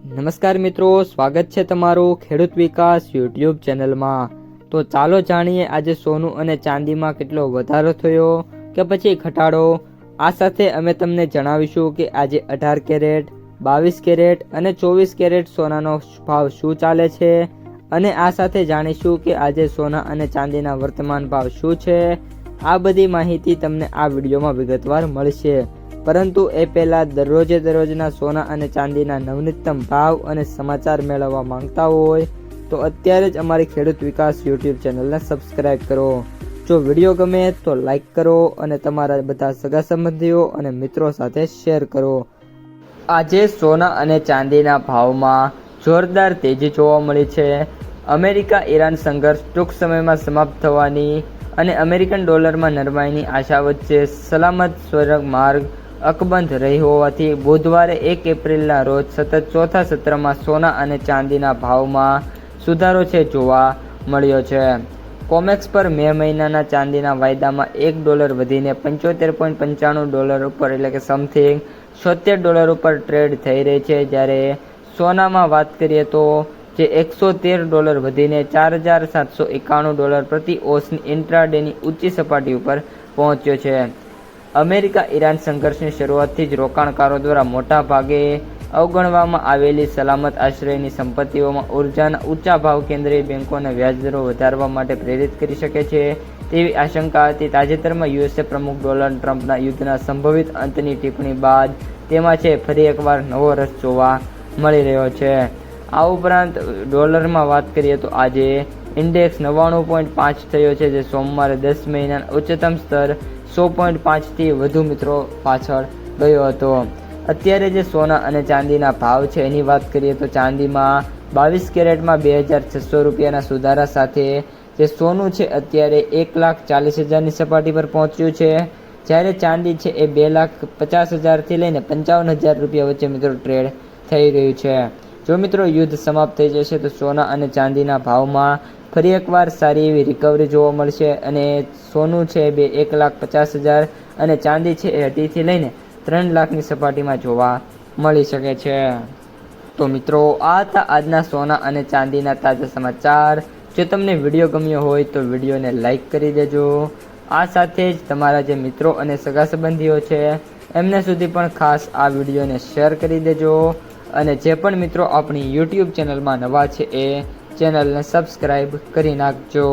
નમસ્કાર મિત્રો, સ્વાગત છે તમારું ખેડૂત વિકાસ યુટ્યુબ ચેનલમાં। તો ચાલો જાણીએ આજે સોનું અને ચાંદીમાં કેટલો વધારો થયો કે પછી ઘટાડો। આ સાથે અમે તમને જણાવીશું કે આજે 18 કેરેટ, 22 કેરેટ અને 24 કેરેટ સોનાનો ભાવ શું ચાલે છે અને આ સાથે જાણીશું કે આજે સોના અને ચાંદીના વર્તમાન ભાવ શું છે। આ બધી માહિતી તમને આ વિડીયોમાં વિગતવાર મળશે, પરંતુ એ પહેલાં દરરોજના સોના અને ચાંદીના નવનીતમ ભાવ અને સમાચાર મેળવવા માંગતા હોય તો અત્યારે જ અમારી ખેડૂત વિકાસ યુટ્યુબ ચેનલને સબસ્ક્રાઈબ કરો। જો વિડીયો ગમે તો લાઈક કરો અને તમારા બધા સગા સંબંધીઓ અને મિત્રો સાથે શેર કરો। આજે સોના અને ચાંદીના ભાવમાં જોરદાર તેજી જોવા મળી છે। અમેરિકા ઈરાન સંઘર્ષ ટૂંક સમયમાં સમાપ્ત થવાની અને અમેરિકન ડોલરમાં નરમાઈની આશા વચ્ચે સલામત સ્વર્ગ માર્ગ અકબંધ રહી હોવાથી બુધવારે 1 એપ્રિલના રોજ સતત ચોથા સત્રમાં સોના અને ચાંદીના ભાવમાં સુધારો જોવા મળ્યો છે। કોમેક્સ પર મે મહિનાના ચાંદીના વાયદામાં $1 વધીને $75.95 ઉપર એટલે કે સમથિંગ $76 ઉપર ટ્રેડ થઈ રહી છે, જ્યારે સોનામાં વાત કરીએ તો જે $113 વધીને $4791 પ્રતિ ઓન્સની ઇન્ટ્રાડેની ઊંચી સપાટી ઉપર પહોંચ્યો છે। અમેરિકા ઈરાન સંઘર્ષની શરૂઆતથી જ રોકાણકારો દ્વારા મોટા ભાગે અવગણવામાં આવેલી સલામત આશ્રયની સંપત્તિઓમાં ઉર્જાના ઊંચા ભાવ કેન્દ્રીય બેન્કોને વ્યાજદરો વધારવા માટે પ્રેરિત કરી શકે છે તેવી આશંકા હતી। તાજેતરમાં યુએસએ પ્રમુખ ડોનાલ્ડ ટ્રમ્પના યુદ્ધના સંભવિત અંતની ટિપ્પણી બાદ તેમાં ફરી એકવાર નવો રસ જોવા મળી રહ્યો છે। આ ઉપરાંત ડોલરમાં વાત કરીએ તો આજે ઇન્ડેક્સ 99.5 થયો છે, જે સોમવારે 10 મહિનાના ઉચ્ચતમ સ્તર 100.5 થી વધુ પાછળ ગયો હતો। અત્યારે જે સોના અને ચાંદીના ભાવ છે એની વાત કરીએ તો ચાંદીમાં 22 કેરેટમાં $2600 સુધારા સાથે જે સોનું છે અત્યારે 1,40,000ની સપાટી પર પહોંચ્યું છે, જ્યારે ચાંદી છે એ 2,50,000 થી લઈને $55,000 વચ્ચે ટ્રેડ થઈ રહ્યું છે। જો યુદ્ધ સમાપ્ત થઈ જશે તો સોના અને ચાંદીના ભાવમાં ફરી એકવાર સારી એવી રિકવરી જોવા મળશે અને સોનું છે 1,50,000 અને ચાંદી છે એ 2 થી લઈને 3 લાખની સપાટીમાં જોવા મળી શકે છે। તો મિત્રો, આ હતા આજના સોના અને ચાંદીના તાજા સમાચાર। જો તમને વિડીયો ગમ્યો હોય તો વિડીયોને લાઈક કરી દેજો। આ સાથે જ તમારા જે મિત્રો અને સગા સંબંધીઓ છે એમને સુધી પણ ખાસ આ વિડીયોને શેર કરી દેજો અને જે પણ મિત્રો આપણી યુટ્યુબ ચેનલમાં નવા છે એ ચેનલને સબસ્ક્રાઈબ કરી નાખજો।